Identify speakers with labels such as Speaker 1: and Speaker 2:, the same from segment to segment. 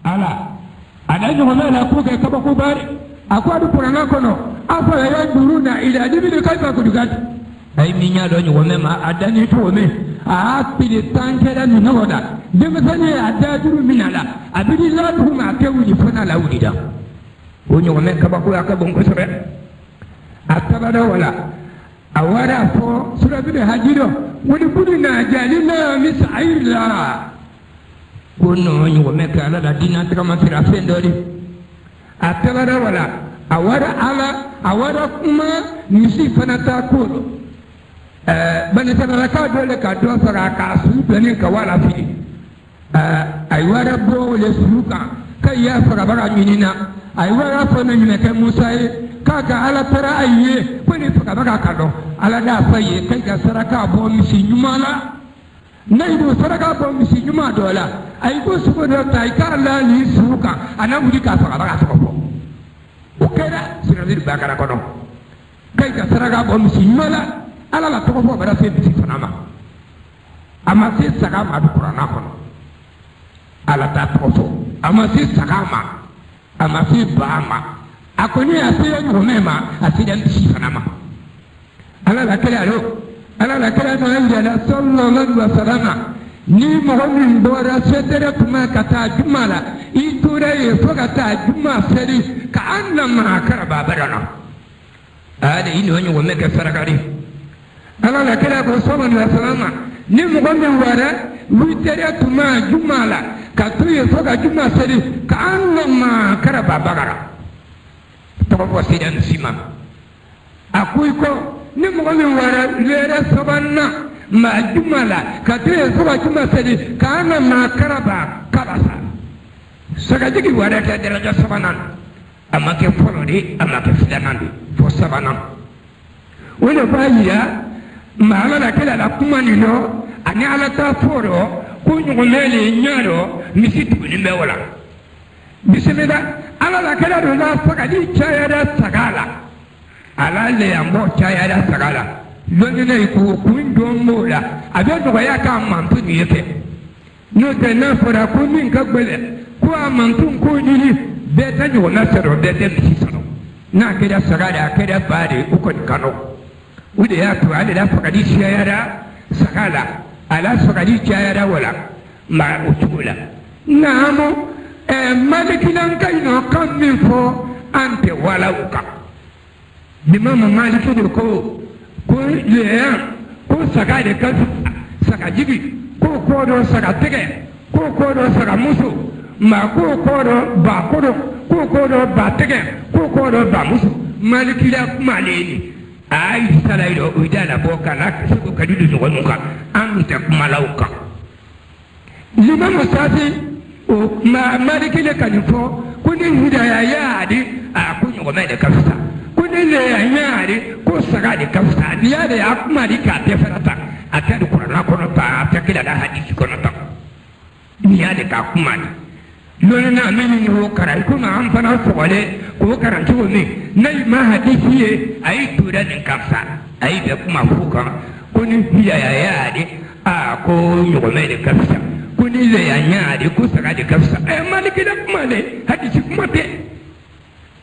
Speaker 1: ala ada nyoma la ko ke kaba ko bari akwa du purana kono afa ya duruna ila dibi kai ba kudugat ay minya do nyoma ma adani to me a pili tankera ni noda demi sani ada duru minala abidi la tuma ke wuli fana la wulida o nyoma kaba ko aka bon ko sore atabada wala awara fo sura bi hajiro woni budina jalina misaila kono nyoma ka ala da dina kama fira fendori atabada wala awara ala awara kuma misi fana ta ko bani tana ka dole ka do sara ka su bani ka wala fi ay wara bo le suka kai ya fara bara minina ay wara fo na nyina kai musa ka ala tara ayye ko ni fara bara ka do ala da faye kai ka saraka bo misi nyumala nay do saraka bo misi nyuma dola ay ko su do tai ka ala ni suka ana wuri ka fara bara ka ko o kera siradir bakara ko do kai ka saraka bo misi nyumala ala la toko bara fe bisi fanama ama se sagama du qur'ana kono ala ta toko ama se sagama ama se bama akoni asiya nyomema asida bisi fanama ala la kala alo ala la kala no ila sallallahu alaihi wasallam ni muhammin bora sedere kuma kata jumala iture ye fogata juma seri ka annama karaba barana ada ini wonyo womeka sarakari ala la kala ko sallallahu alaihi wasallam ni muhammin wara witere tuma jumala ka tuye foga juma seri ka annama karaba bagara to ko sidan sima akuy ko ni muhammin wara lere sabanna ma jumala ka tuye foga juma seri ka annama karaba kabasa saka jigi wara ta daraja sabanan amma ke folodi amma ke filanandi fo sabanan wala bayira ma ala la kala la kuma ni no ani ala ta foro ko nyomele nyaro misitu ni bewala bisimila ala la kala do la faka di chayara sagala ala le ambo chayara sagala loni ne ko kundo mola abe do ya ka mantu ni yake no te na fora ko min ka gbele ko amantu ko ni be ta ni wona sero be de misisano na keda sagala keda bare ko kano wide ya to ala da fakadi shayara sagala ala fakadi shayara wala ma utula namo malikinan kaino kam min fo ante wala uka bimama maliki ko le ko sagade ka sagajibi ko do sagatege ko do sagamusu ma ko do ba ko do ba tege ko do ba musu malikila maleni ay salairo udala boka la ko kadidu no nuka anta malauka lima musasi o ma malikile kanifo kuni hidaya yaadi a kunyo gomede kafsa kuni le yaadi ko sagade kafsa diade akuma dika teferata atadu qur'ana kono ta atakila da hadisi kono ta niade ka kuma lona na meni ho karai kuma an fana sogale ko karanti woni nay ma hadisi ye ay tura din kafsa ay be kuma fuka kuni hidaya yaadi a ko nyogome de kafsa kuni le yaadi ko sagade kafsa ay maliki da kuma le hadisi kuma te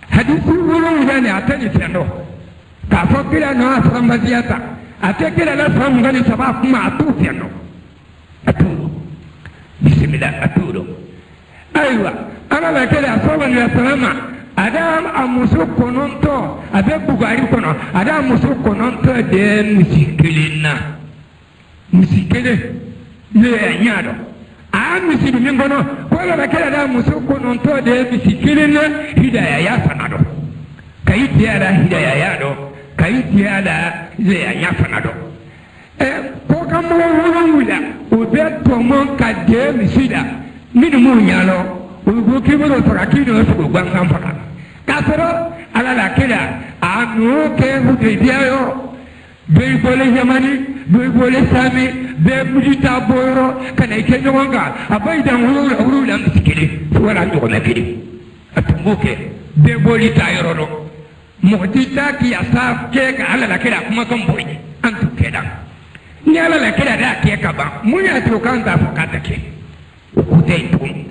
Speaker 1: hadisi wuro ngane atani tendo ka fokira no asambaziyata atekira la famngani sabab kuma atu tendo atu bismillah aturo aywa ana la kala sallallahu alaihi wasallam adam amusu kononto abe bugari kono adam amusu kononto de musikele le nyado a misibi mingono ko la kala adam amusu kononto de musikele na hidaya ya sanado kai tiara hidaya ya do kai tiara le ya sanado ko kamo wula obe to mon ka de misida mini mu nyalo ugo kibiro farakino su gwangam faka kasoro ala la kila anu ke hudiyayo be bole yamani be bole sami be mujita boro kana ke nyonga abaidan wuru la msikili wala ndo na kidi atumbuke be bole tayoro no mujita ki asaf ke ka ala la kila kuma kan boyi antu kedan ni ala la kila da ke ka ba munya to kan da fakata ke ukute tun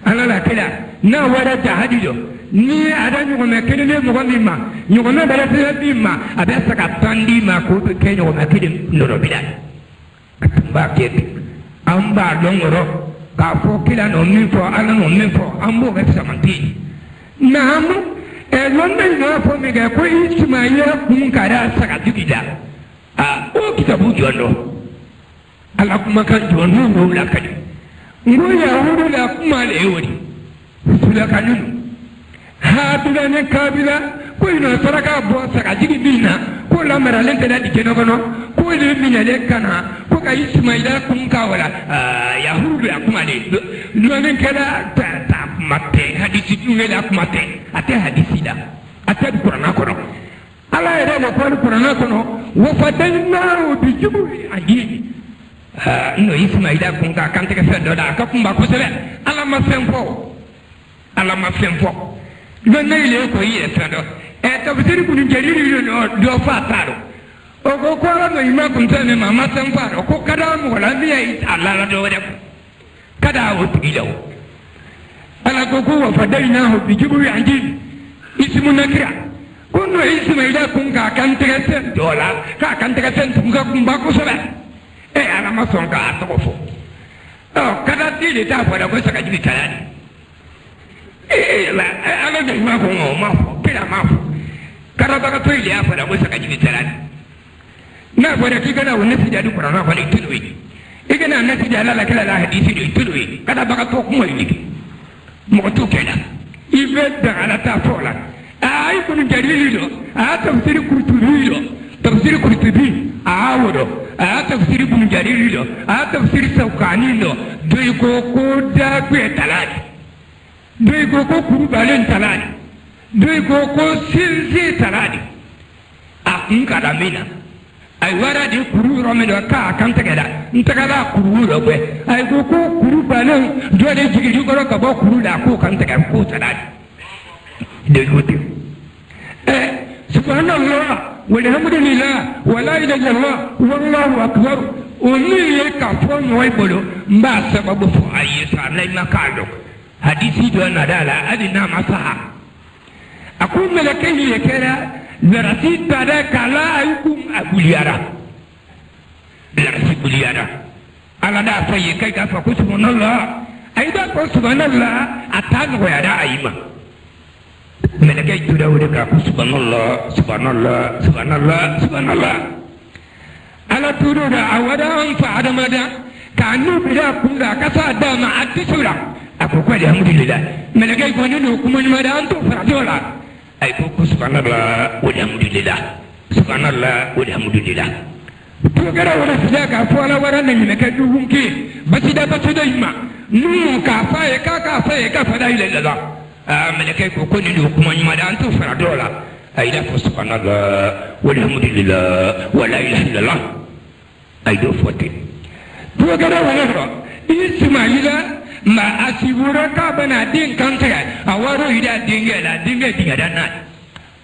Speaker 1: ala la kila na wara jahadido ni ada nyugome kene mo gondi ma nyugome bala tedi ma ada saka tandi ma ko to kenyo ma kidi ndoro bidan ba kedi amba dongoro ka fo kila no min fo ala no min fo ambo ga samanti namu e lonne no fo mi ga ko ismaila kun kara saka jugida o kitabu jondo ala kuma kan jondo no la kadi ngo yahudu la kuma le wori sula kanunu habila ne kabila ko ino saraka bo saka jigi bina ko la mara lente da di keno kono ko le minya le kana ko ka ismaila kun ka wala yahudu la kuma le no ne kala ta matte hadisi dunga la kuma te ate hadisi da ate qur'ana kono ala ere no ko qur'ana kono wa fadaina bi jibri aji no ismaila kun ka kan te ka fe do da ka kumba ko sele ala ma fempo non ne ile ko yi efado e tafsiri kun jariri no do fa taro o ko ko no ima kun tane mama san faro ko kada mu wala mi ai Allah la do wada kada o tigilaw ala ko ko wa fadaina hu bi jibu anji ismu nakira kun no ismaila kun ka kan tegese dola ka kan tegese kun ka kun ba ko sala e ala ma son ka to fo o kada ti ta fara ko saka jibi talani ala da ma ko ma kila ma kada baka to ile afara ko saka jibi tarani na fara ki kana wannan sida du qur'ana fa ne tulwi igana na sida la kila la hadisi du tulwi kada baka to kuma yiki mo to kela ibe da ala ta fola ay kun jarili do a tafsir kurtubi a wodo a tafsir kun jarili do a tafsir saukani do doi ko da ku talani doi ko kuru balen talani doi ko silsi talani a kun kada mina ay wara di kuru romelo ka kan tegada ntegada kuru ro be ay ko kuru balen do de jigi ko ka bo kuru da ko kan tegada ko talani de gote subhanallah walhamdulillah wala ilaha illallah wallahu akbar oni ka fo moy bolo mba sababu fo ayisa lay makado hadisi do na dala adina masaha akun malakai yakera zarati tada kala aykum abuliyara buliyara ala da fayi kai ka fa subhanallah aida ko subhanallah atan ko yada ayima malakai to da wuri ka subhanallah ala turo da awada an fa adamada kanu bila kunga kasa da ma atisura akoko alhamdulillah malakai ko ne kuma ni madan to faradola ay ko subhanallah walhamdulillah to gara wala sida ka fo ala wara ne malakai du hunki basida basida imma nu ka fa e ka fa da ila malakai ko ne kuma ni madan to faradola ay da subhanallah walhamdulillah wala ilaha illallah ay do fote to gara wala ismaila ma asibura ka bana din kanta awaro ida dinga dana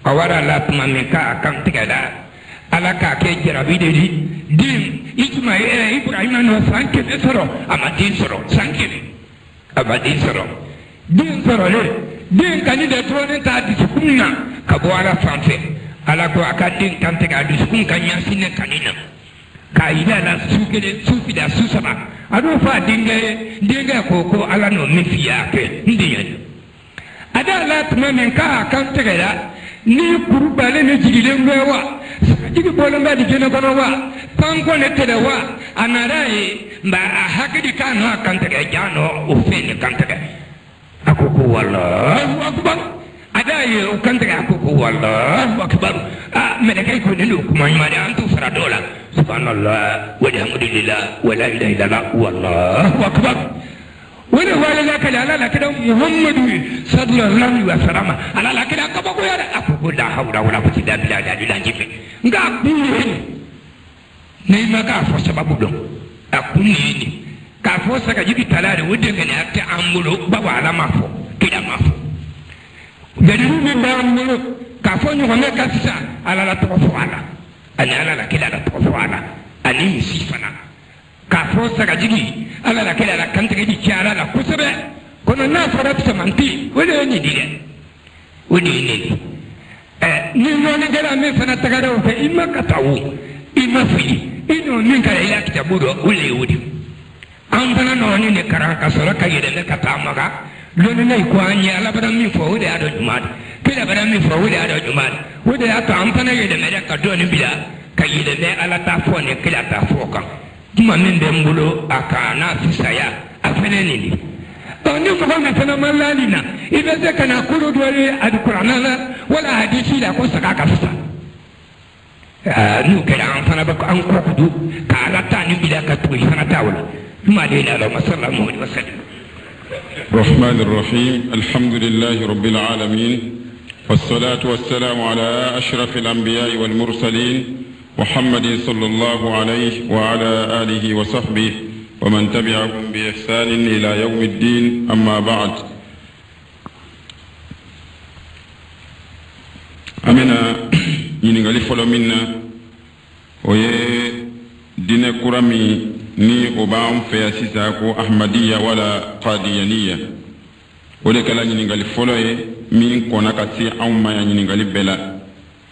Speaker 1: awara la tuma me ka kanta da ala ka ke jarabi de din ismaila ibrahim no sanke soro amadin soro sanke amadin soro din soro le din kani da to ne ta disukunna ka bo ala fanfe ala ko akadin kanta ga disukun kan yasine kanina ka ida la sufi da susaba ado fa dinga ko ala no mifiya ke ndiya ada la tuma men ka kan tegada ni kurbale ne jigile ngwa jigi bolo ngadi jeno kono wa tanko ne teda wa anarai ba hakidi kana kan tegada jano ufene kan tegada akoko wallahu akbar ada ye kan tegada akoko wallahu akbar malakai ko ne kuma mari antu faradola subhanallah walhamdulillah wala ilaha illallah wallahu akbar wala wala la kala la kada muhammadu sallallahu alaihi wasallam ala la kada ka bako yara akoko la hawla wala quwwata illa billah jibe nga kuni ne maka fo sababu don akuni ni ka fo saka jibi talare wode ngene atte amulo baba ala mafo kida mafo dalilu min ba amulo ka fo nyu ngame ka sisa ala la to fo ala ala la kila la to fo ala ani sifana ka fo saka jigi ala la kila la kante gi kiara la kusabe kono na fara samanti wala ni dire woni ni ni non ngara me fana tagara o fe imma katawu imma fi ino min kala ila kitabudo wala yudi an fana no ni ne karaka sura kayede ne katamaga loni ne ko anya ala bada mi fo wode ado jumada kila bada mi fo wode ado jumada wode ato an fana yede me ka do ni bila kayede ne ala ta fo ne kila ta fo kan kuma min be mbulo akana fisaya afene ni ni ko ma fana malalina ibe ze kana kulu dole alqur'ana wala hadisi la ko saka ka fisa nu kala an fana ba an ko kudu ka ala ta ni bila ka tu fana tawla ma de la sallallahu alaihi wasallam.
Speaker 2: الرحمن الرحيم الحمد لله رب العالمين والصلاة والسلام على أشرف الأنبياء والمرسلين محمد صلى الله عليه وعلى آله وصحبه ومن تبعهم بإحسان إلى يوم الدين أما بعد أمنا ينغالي فلو منا ويه دين كرامي ni obam fe asisa ko ahmadiyya wala qadiyaniyya wole kala ni ngali foloye min kona kati awma ya ni ngali bela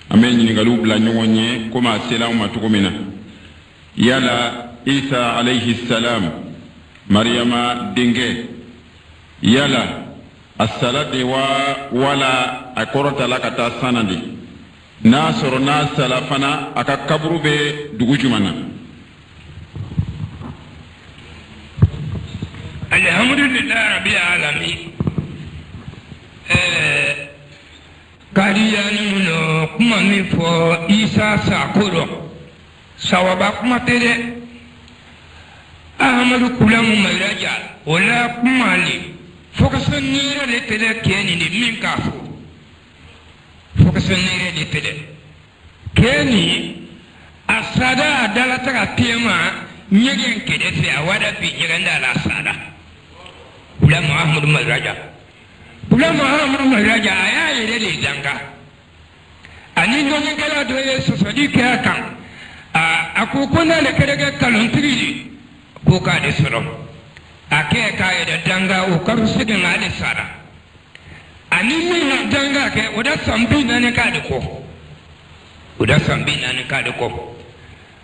Speaker 2: ame ni ngali ubla nyonye koma sela umma tukumina yala isa alayhi salam maryama dinge yala as-salati wala akorota lakata sanadi nasoro na salafana aka kabru be dugujumana.
Speaker 1: Alhamdulillah rabbil alamin kariya ni muno kuma mi fo isa sakuro sawaba kuma tele ahmadu kulamu mayraja wala kuma li fokason nira le tele keni ni min kafu fokason nira le tele keni asada dalata ka tema nyegen kede fe awada bi nyeganda la asada Bula Muhammad Madraja aya yele le janga ani no ngala do ye sosodi ka kan akukuna le kerege kalontiri ko ka de soro ake ka ye danga o karu sege ngale sara ani ni danga ke oda sambi nane ka de ko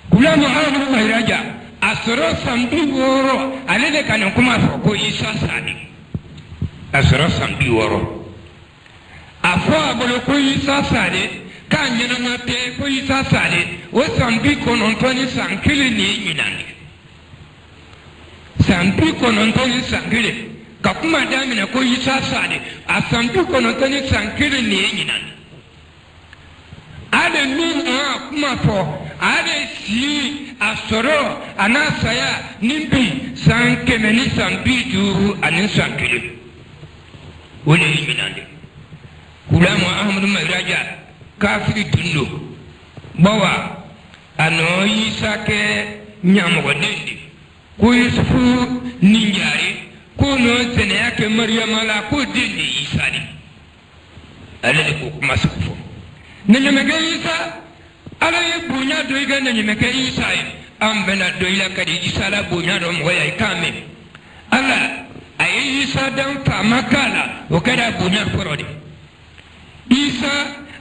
Speaker 1: Bula Muhammad Madraja asoro sambi woro alele kana kuma fo ko isa sadi asoro sambi woro afo abolo ko isa sadi kan nyana mate ko isa sadi o sambi kono ntoni sankili ni nyinani sambi kono ntoni sankili ka kuma damina ko isa sadi asambi kono ntoni sankili ni nyinani ale min kuma fo ale si asoro anasaya nimbi sankemeni sambi duru anin sankili wole yiminande kulamu ahmadu mairaja kafiri dundo bawa ano yisake nyamogo dendi ko yusufu ninjari ko no sene yake maryama la ko dendi isani alele ko kuma sufo nenyemege isa ala ye bunya do iga nenyemege isa ambena do ila kadi isa la bunya do mo ya kame ala ayi isa dan famakala o kada bunya forodi isa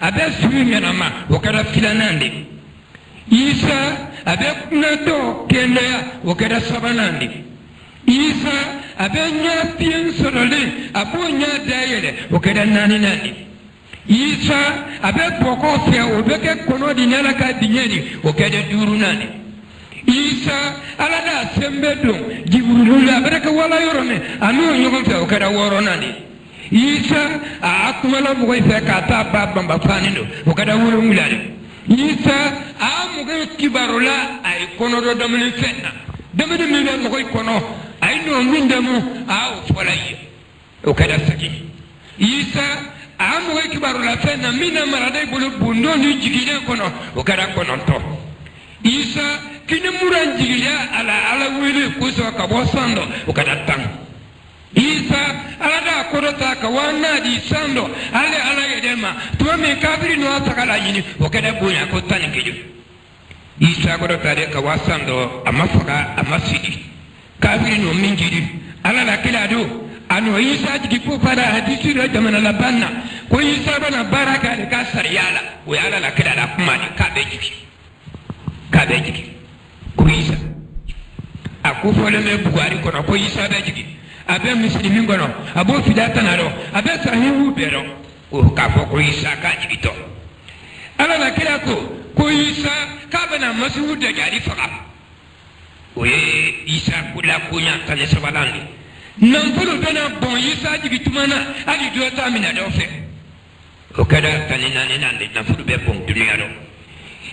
Speaker 1: abe sunya na ma o kada filanande isa abe kunato kenya o kada sabanande isa abe nya pien sorole abonya dayele o kada nani nani isa abe poko fe o beke kono di nyala ka dinyeni o kada duru nani isa ala da sembe don jibril la baraka wala yorone anu nyogon fe o kada woro nani isa akumala mo fe ka ta bamba fanindo o kada woro mulale isa amuga kibarola ay kono do damni fenna damni mi mo koy kono ay no mindemu aw folaye o kada saki isa amuga kibarola fenna mina marade bulu bundo ni jigine kono o kada kono to isa kini muran jigila ala wili kuso ka bosando o kada tan isa ala da korota ka wana di sando ala yedema to me kafiri no atakala yini o kada bunya ko tan keju isa korota de ka wasando amafaka amasidi kafiri no minjidi ala la kila do ano isa jigi ko fara hadisi da jamana la banna ko isa bana baraka da ka sariyala o yala la kida da kuma ni ka be jigi ko isa aku fole me bugari ko ko isa be jigi abe muslimin gono abo fidata naro abe sahihu bero o ka ko isa ka jigi to ala la kida ko isa ka bana masu da jari faka o ye isa kula kunya tan sabalandi nampolo dana bon isa jigi tumana ali do ta mina do fe o kada tanina nande nampolo be bon dunia do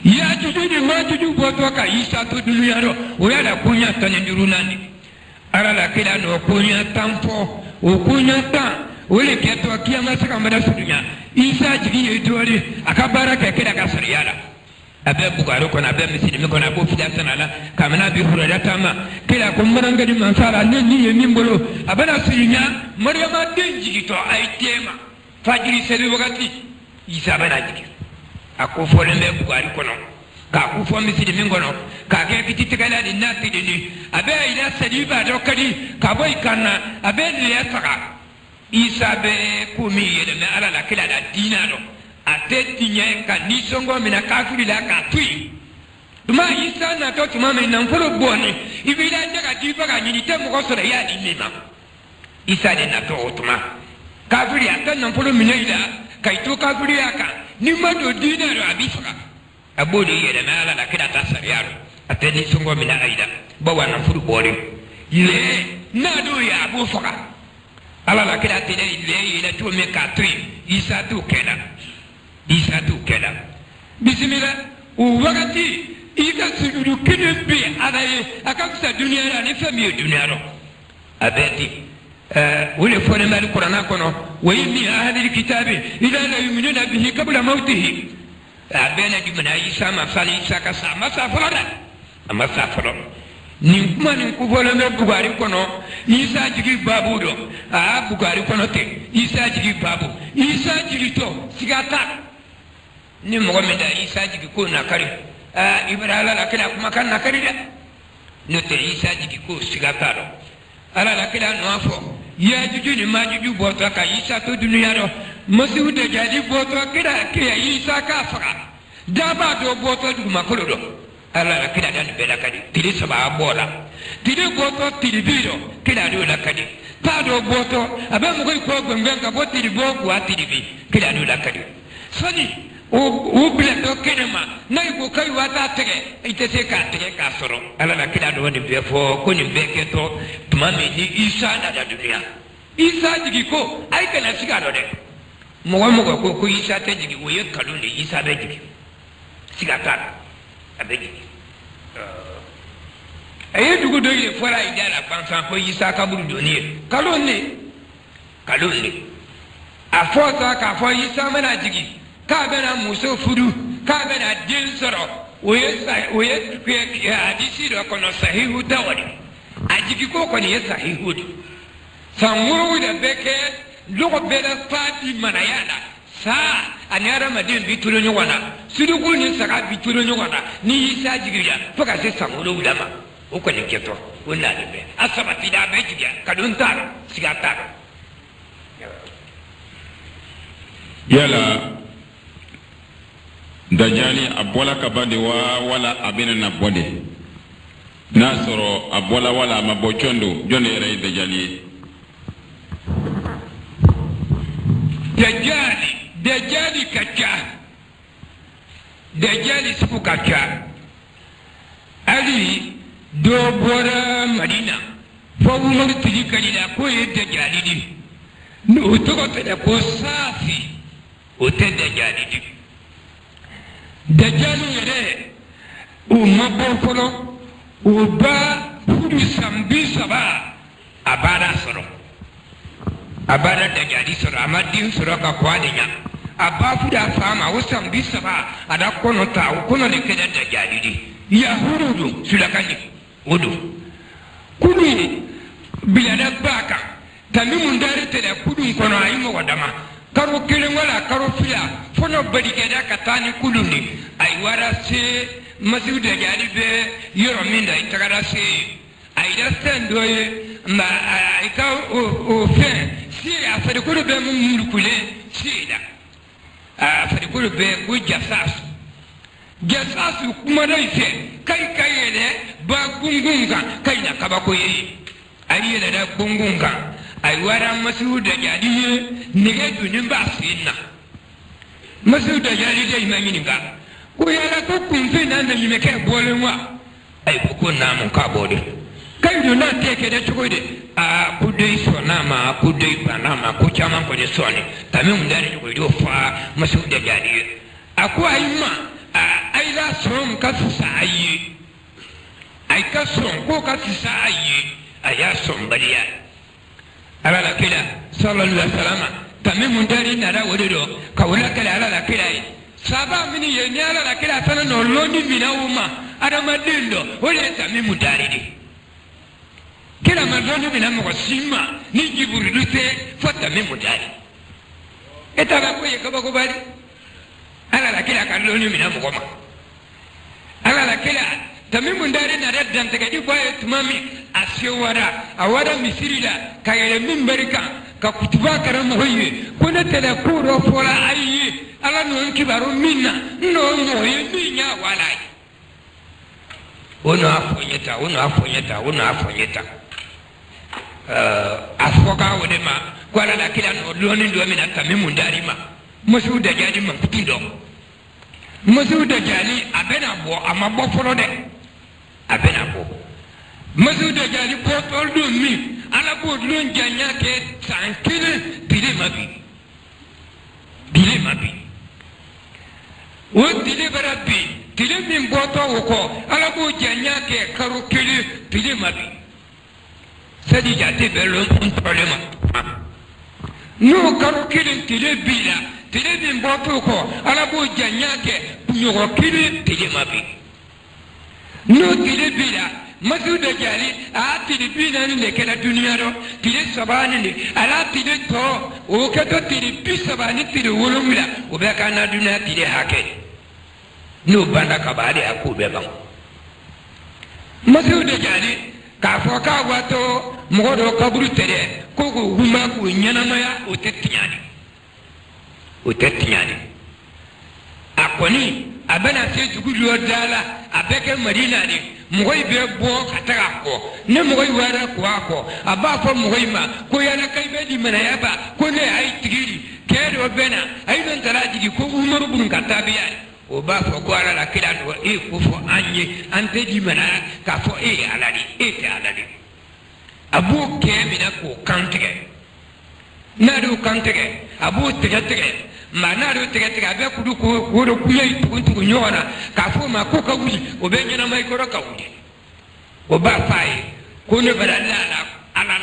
Speaker 1: ya juju ni ma juju boto ka isa to dunia do o ya da kunya tan nduru nande ara la kila no kunya tampo o kunya ta o le keto kiyama saka mada sudunya isa jigi e dori akabara ka kida ka sariyala abe bugaro kona abe misilimi kona bo fida sanala kamana bi hurada tama kila ko maranga di mansara ni mimbolo abana sirinya maryama denji to ay tema fajiri sebi wakati isa bana jiki ako folembe bugari kono ka ku fo misilimi kono ka ke kititi kala di nati ni abe ila sadiba do kadi ka boy kana abe le saka isa be kumi yele me ala la kila da dinaro ate tinye ka nisongo mina kafiri la ka tui tuma isa na to tuma me nan folo boni ibila nyaga diba ga nyini te mo ko sore ya di mima isa de na to tuma kafiri ate nan folo mina ida kai to kafiri aka ni mado dina ro abifaka abodi yele na ala la kida ta sariyaro ate nisongo mina aida bawa nan folo boni ile na do ya abu faka ala la kida tele ile to me ka tui isa to keda isa tu keda bismillah o wakati ika sujudu kidbe adaye akaksa dunia la ne fami dunia ro abeti wole fone mal qur'ana kono wa inni ahli alkitabi ila la yu'minuna bihi qabla mautihi abena di mana isa ma sali isa ka sa masa fara amma sa fara ni kuma ni ku fole me bugari kono isa jigi babudo bugari kono te isa jigi babu isa jigi to sigata ni mo mi da isa jigi ko na kari ibrahima la kila kuma kan na kari da no te isa jigi ko sigata do ala la kila no afo ya juju ni ma juju boto ka isa to dunya do masu de jadi boto kira ke isa ka fara da ba do boto du makolo do ala la kila dan be la kadi tiri saba bola tiri boto tiri biro kila do la kadi ta do boto abe mo ko gbengen ka bo tiri bo ku atiri bi kila do la kadi sani o bile do kenema nay ko kay wata tege ite se ka tege ka soro ala la kila do ni be fo ko ni be ke to tumami ni isa na da dunia isa jigi ko ay kana siga do de mo ko isa te jigi wo ye kalu ni isa be jigi siga ta abe jigi ay dugu do ye fora ida la pansan ko isa ka buru do ni kalu ni a fota ka fo isa mana jigi ka bana muso fudu ka bana din soro oye hadisi do kono sahihu dawadi ajiki ko kono ye sahihu do samuru da beke logo bela fati manayana sa anyara madin bituro nywana sudugu ni saka bituro nywana ni isa jigiya foka se samuru da ma o kono keto wala de be asabati da be jigiya kadun tar sigata
Speaker 2: yala dajali abola kabade wala abena na bode nasoro abola wala mabochondo jone yere dajali
Speaker 1: dajali siku kacha ali do bora madina fo umar tijikali la ko ye dajali di no to te ko safi o te dajali di dajali yere o mabo kono o ba fudu sambi saba abada soro abada dajali soro amadin soro ka kwalinya aba fuda fama o sambi saba ada kono ta o kono le keda dajali di ya hurudu sulakani odo kuni bilada baka tamimun dare te da kudun kono ayimo wadama karo kelen wala karo fila fono badi keda katani kuluni ay wara se masiu de jadi be yoro minda itagara se ayira sendo ye ma aika o fe si afari ko be mulkule sida afari ko be ko jasas kuma da ife kai ne ba gungunga kai na kaba ko yi ari da gungunga ai wara masu da jadi ne ga dunin ba sinna masu da jadi dai mangini ga ko yara ko kun fe nan da yime kai bolenwa ai ko na mun ka bode kai do na teke da chugode a kudai sonama kudai banama ko chama ko ne soni tamin ndani ko do fa masu da jadi akwai ma ai la son ka sai ai ka son ko ka sai aya son bariya ala la kila sallallahu alaihi wasallam tamin ndani na da wodo ka wala kala ala la kila saba mini ye ni ala la kila sana no loni mina uma adama dindo wala tamin ndani di kila mazoni mina mo sima ni jibril te fata min ndani etaba ko ye ka ba ko bari ala la kila ka loni mina mo ma ala la kila tamimu ndari na raddan daga ibaye tumami asiwara awara misirila kayele mimbarika ka kutuba karama hoye kuna tele kuro fola ayi ala no kibaru minna no moye minya walai ono afonyeta afoka wodema kwala la kila no loni ndo mina tamimu ndari ma musuda jadi man kutindo musuda jali abena bo amabo folo de abena bo musuda jali potol do mi ala bo lon janya ke sankile bile mabi o dile barabi dile min boto woko ala bo janya ke karukile bile mabi sadi jate belo problema no karukile dile bila tile bin boto ko ala bo janyake nyogo kile tile mabi no tile bila masu da jali a tile bina ne kala duniya do tile sabani ne ala tile to o ka to tile bi sabani tile wolumla o be kana duniya tile hake no banda ka bade akube ban masu da jali ka fo ka wato mo do kaburu tere ko ko huma ko nyanamaya o tettinyani akoni abana se tugulo dala abeke madina ni moy be bo kataka ko ne moy wara ko ako aba ko moy ma ko yana kai be di mana yaba ko ne ay tigiri kedo bena ay don taraji ko umar ibn katabiya o ba fo ko ala la kila do e ko fo anye ante di mana ka fo e aladi te aladi abu ke mina ko kantege na do kantege abu tege mana do tege be kudu ko do kuye tukuntu nyona ka fo ma ko ka wuli o be nyana mai ko ka wuli o ba fai ko ne baralla ala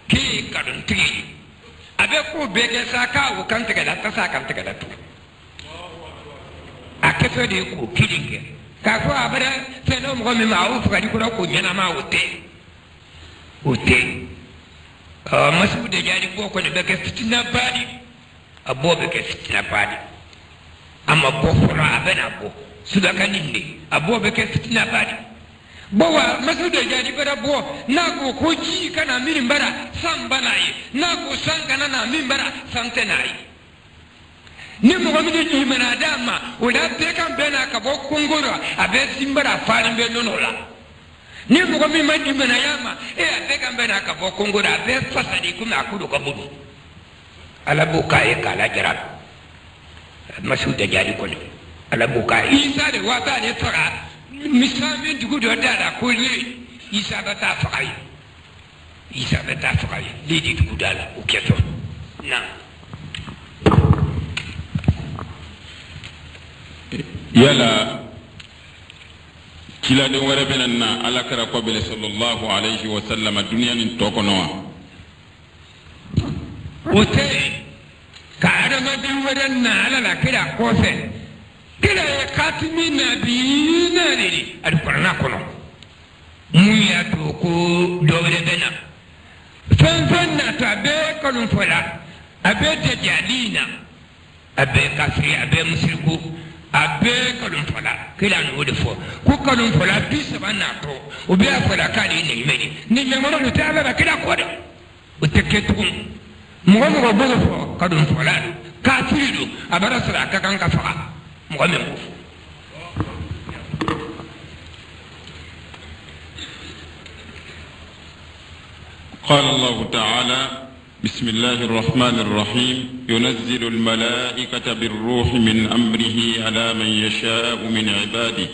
Speaker 1: ke ka don tigi abe ko be ke saka o kan tege da ta saka tege da tu akefe de ko kilinge ka fo abara fe no mo mi ma o fu ka di ko nyana ma o te masu da jari ko ko ne be ke fitina badi abobe ke fitina badi amma bo fura abena bo suda kaninde abobe ke fitina badi bowa masu da jari bara bo na ko ji kana min bara san banayi na ko san kana na min bara san tenayi ni mo mi ni mana dama wala te kan bena ka bo kongoro abe simbara farin be nonola ni mo mi madi mana yama abe kan bena ka bo kongoro abe fasadi kuma akudo ka budu ala buka e kala jarab masu da jari ko ala buka isa de wata ne fara misami dugu do dada ko li isa bata fara lidi dugu dala o keto na
Speaker 2: yala kila de wara benanna ala kara ko bele sallallahu alayhi wa sallam dunya nin to ko no
Speaker 1: ote ka adama din wadanna ala la kira ko fe kira ya katimi nabiyina ne alqur'ana kono mun ya to ko dole bena fan na ta be kono fola abe tajalina abe kafiri abe musriku abe kalum fala kila no de fo ko kalum fala bi sabana to o be afala kali ne meni ni me mo no ta ala kila ko de o teketu mo mo bo fo kalum fala ka tirido abara sara ka kan ka fa mo me mo
Speaker 2: قال الله تعالى بسم الله الرحمن الرحيم ينزل الملائكة بالروح من أمره على من يشاء من عباده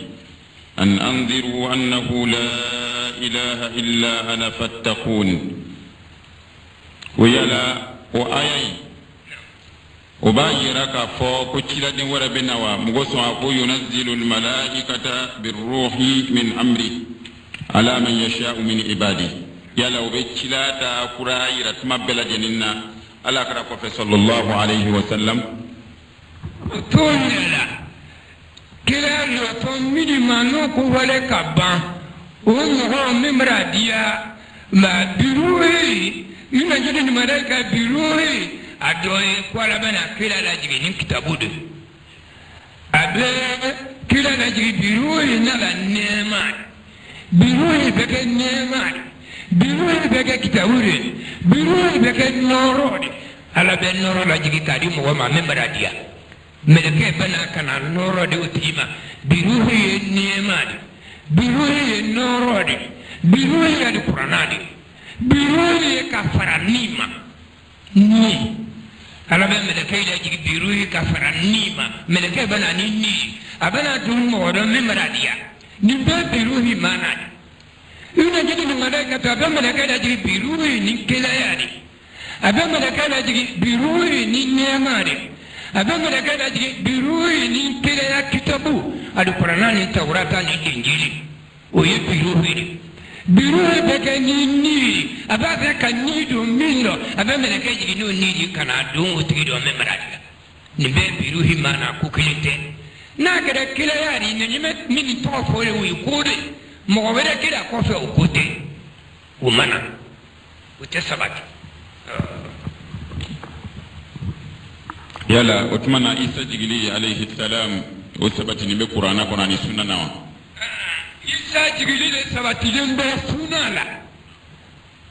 Speaker 2: أن أنذروا أنه لا إله إلا أنا فاتقون ويلا وآيي وبايرك فوق كتلا وربنا ومغسوا ينزل الملائكة بالروح من أمره على من يشاء من عباده يلا وبكلا تا كراي رتما بلا جننا على كرافه صلى الله عليه وسلم
Speaker 1: تونلا كلا نوتون ميدي مانو كوالي كابان ونهو ممراديا ما بيروي من جدن ملائكة بيروي أدوي كوالا بنا كلا لاجي نكتابود أبي كلا لاجي بيروي نلا نيمان بيروي بك نيمان biruhi beke kitawuri biruhi beke norodi ala be noro la jigi kadi mo ma membaradia meleke bana kana norodi utima biruhi niemadi biruhi norodi biruhi ya qur'anadi biruhi kafaranima ni ala be meleke la jigi biruhi kafaranima meleke bana ni abana dum mo do membaradia ni be biruhi manadi yuna jidi ni malaika to abe malaika da jigi biruhi ni kelayani abe malaika da jigi biruhi ni neemani abe malaika da jigi biruhi ni kelaya kitabu alqur'ani tawrata ni injili oye biruhi beke ni abe ka ni do mindo abe malaika jigi no ni kana do otigi do memradi ni be biruhi mana ku kilite na gada kelayani ni min to fo wi kode mɔgɔ wɛrɛ kira kɔfɛ o ko tɛ o mana o tɛ sabati.
Speaker 2: yala o tuma na isa jigili alayhi salam o sabatini bɛ kuranna kɔnɔ ani sunna na wa.
Speaker 1: isa jigili de sabatilen bɛ sunna la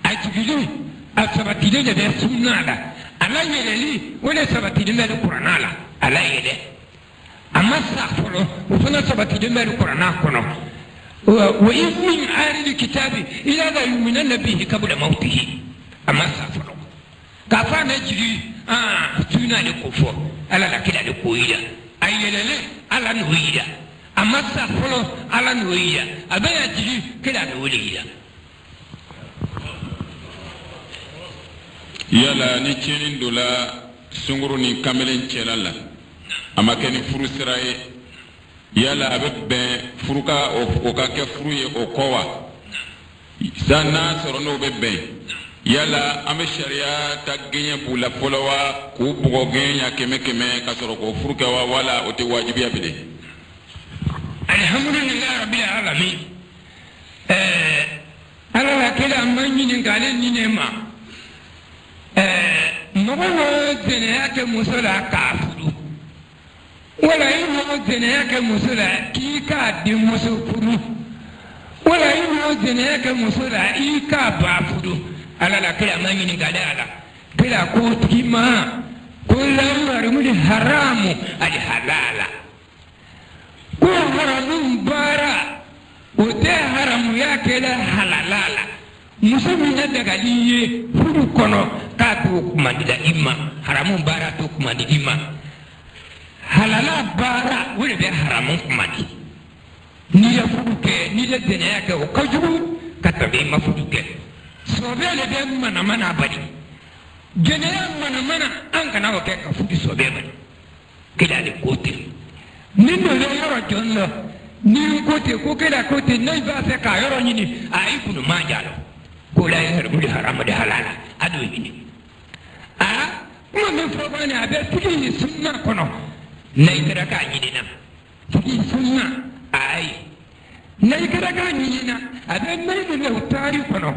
Speaker 1: a jigili a sabatilen de bɛ sunna la ala yɛlɛli o de sabatilen bɛ kuranna la ala yɛlɛ a ma sa fɔlɔ o fana sabatilen bɛ kuranna kɔnɔ. وإن من أهل الكتاب إلا لا يؤمنن به قبل موته أما سافروا كفا نجري تنا لكفو ألا لكلا لكويدا أي لله ألا نويدا أما سافروا ألا نويدا أبا يجري كلا نوليدا
Speaker 2: يلا نيتشين دولا سنغروني كاملين تشيلالا أما كان فرسراي yala a bɛ bɛn furuka o ka kɛ furu ye o kɔ wa san n'a sɔrɔ n'o bɛ bɛn yala an bɛ sariya ta gɛɲɛ b'u la fɔlɔ wa k'u bugɔ gɛɲɛ kɛmɛ kɛmɛ ka sɔrɔ k'o furu kɛ wa wala o tɛ wajibiya bilen.
Speaker 1: alhamdulilayi rabbil alamin ala la kelen an ma ɲininkali ni ne ma mɔgɔ n'o zɛnɛya kɛ muso la k'a furu. wala yi mo zɛnɛya kɛ muso la k'i k'a den muso furu wala yi mo zɛnɛya kɛ muso la i k'a ba furu ala la kira ma ɲininkali a la kira ko tigi ma ko lamarumuli haramu ali halala ko haramu baara o tɛ haramuya kɛla halala la muso min ye dagali ye furu kɔnɔ k'a t'o kumandi la i ma haramu baara t'o kumandi i ma. halala baara o de bɛ haramu kuma di n'i ye furu kɛ n'i ye zɛnɛya kɛ o ka jugu ka tɛmɛ i ma furu kɛ sɔbɛ de bɛ manamana bali jɛnɛya manamana an kana o kɛ ka furu sɔbɛ bali kila de ko ten ni dɔ bɛ yɔrɔ jɔn la ni ko ten ko kila ko ten ne b'a fɛ k'a yɔrɔ ɲini a y'i kunu maa ja la ko la ye haramu de haramu de halala a d'o ɲini kuma min fɔ bani a bɛ tigi ni sunna kɔnɔ. naikara ka ɲinina tigi sunna ayi naikara ka ɲinina a bɛ mɛri de la u taari kɔnɔ